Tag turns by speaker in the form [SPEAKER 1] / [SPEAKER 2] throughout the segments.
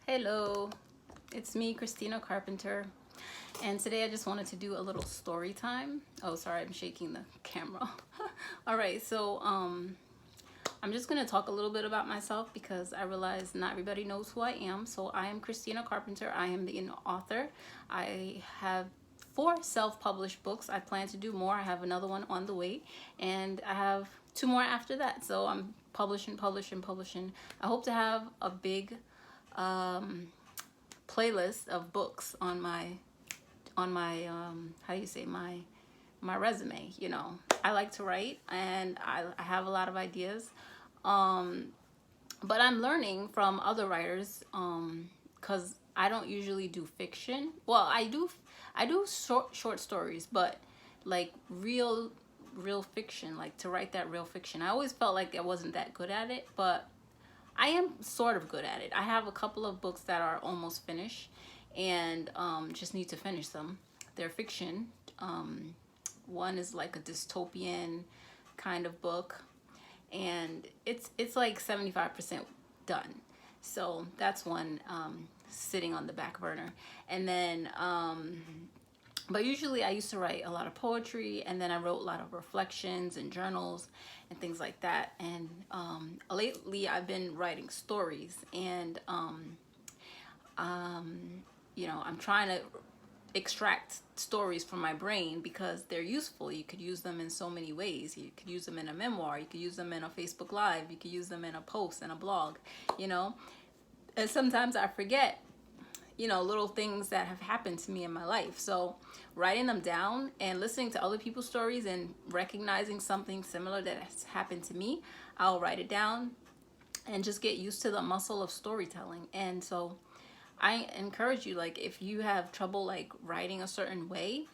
[SPEAKER 1] Hello, it's me, Christina Carpenter, and today I just wanted to do a little story time. Oh, sorry, I'm shaking the camera. All right, so I'm just gonna talk a little bit about myself because I realize not everybody knows who I am. So I am Christina Carpenter. I am an author. I have 4 self-published books. I plan to do more. I have another one on the way, and I have 2 more after that. So I'm publishing. I hope to have a big playlist of books on my how do you say, my resume. I like to write, and I have a lot of ideas, but I'm learning from other writers, because I don't usually do fiction. Well, I do short stories, but like real fiction, like to write that real fiction. I always felt like I wasn't that good at it, but I am sort of good at it. I have a couple of books that are almost finished, and just need to finish them. They're fiction. One is like a dystopian kind of book, and it's like 75% done. So that's one sitting on the back burner. And then but usually I used to write a lot of poetry, and then I wrote a lot of reflections and journals and things like that. And lately I've been writing stories, and I'm trying to extract stories from my brain because they're useful. You could use them in so many ways. You could use them in a memoir, you could use them in a Facebook Live, you could use them in a post and a blog, and sometimes I forget little things that have happened to me in my life. So writing them down and listening to other people's stories and recognizing something similar that has happened to me, I'll write it down and just get used to the muscle of storytelling. And so I encourage you, like, if you have trouble like writing a certain way,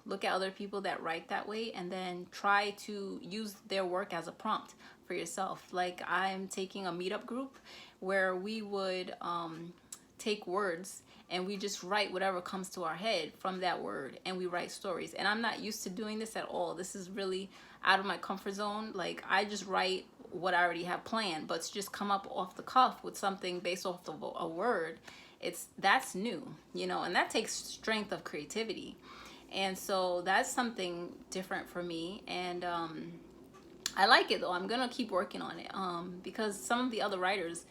[SPEAKER 1] look at other people that write that way and then try to use their work as a prompt for yourself. Like, I'm taking a meetup group where we would take words and we just write whatever comes to our head from that word, and we write stories. And I'm not used to doing this at all. This is really out of my comfort zone. Like, I just write what I already have planned, but to just come up off the cuff with something based off of a word, that's new, and that takes strength of creativity. And so that's something different for me, and I like it though. I'm gonna keep working on it, because some of the other writers,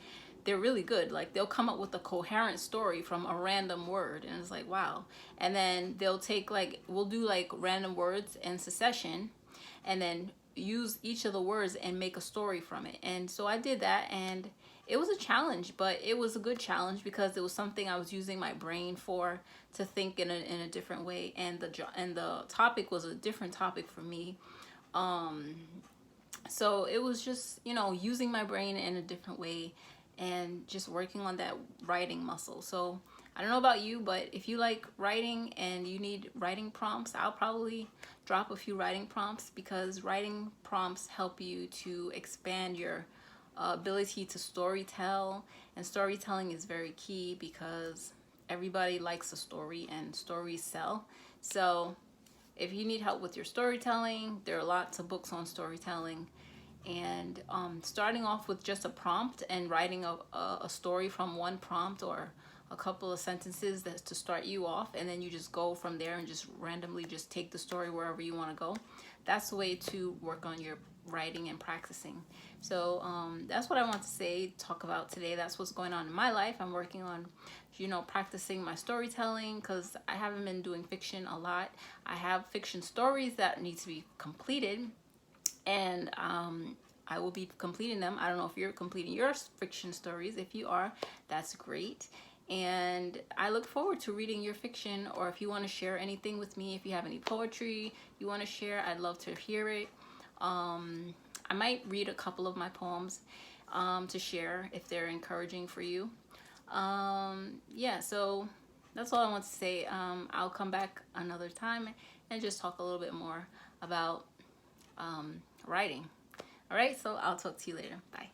[SPEAKER 1] they're really good. Like, they'll come up with a coherent story from a random word, and it's like, wow. And then they'll take, like, we'll do like random words in succession, and then use each of the words and make a story from it. And so I did that, and it was a challenge, but it was a good challenge because it was something I was using my brain for, to think in a different way. And the topic was a different topic for me. So it was just, using my brain in a different way and just working on that writing muscle. So I don't know about you, but if you like writing and you need writing prompts, I'll probably drop a few writing prompts, because writing prompts help you to expand your ability to storytell. And storytelling is very key because everybody likes a story, and stories sell. So if you need help with your storytelling, there are lots of books on storytelling. And starting off with just a prompt and writing a story from one prompt, or a couple of sentences that's to start you off, and then you just go from there and just randomly just take the story wherever you want to go. That's the way to work on your writing and practicing. So that's what I want to talk about today. That's what's going on in my life. I'm working on practicing my storytelling, because I haven't been doing fiction a lot. I have fiction stories that need to be completed, and I will be completing them. I don't know if you're completing your fiction stories. If you are, that's great. And I look forward to reading your fiction, or if you want to share anything with me, if you have any poetry you want to share, I'd love to hear it. I might read a couple of my poems to share if they're encouraging for you. Yeah, so that's all I want to say. I'll come back another time and just talk a little bit more about writing. All right, so I'll talk to you later. Bye.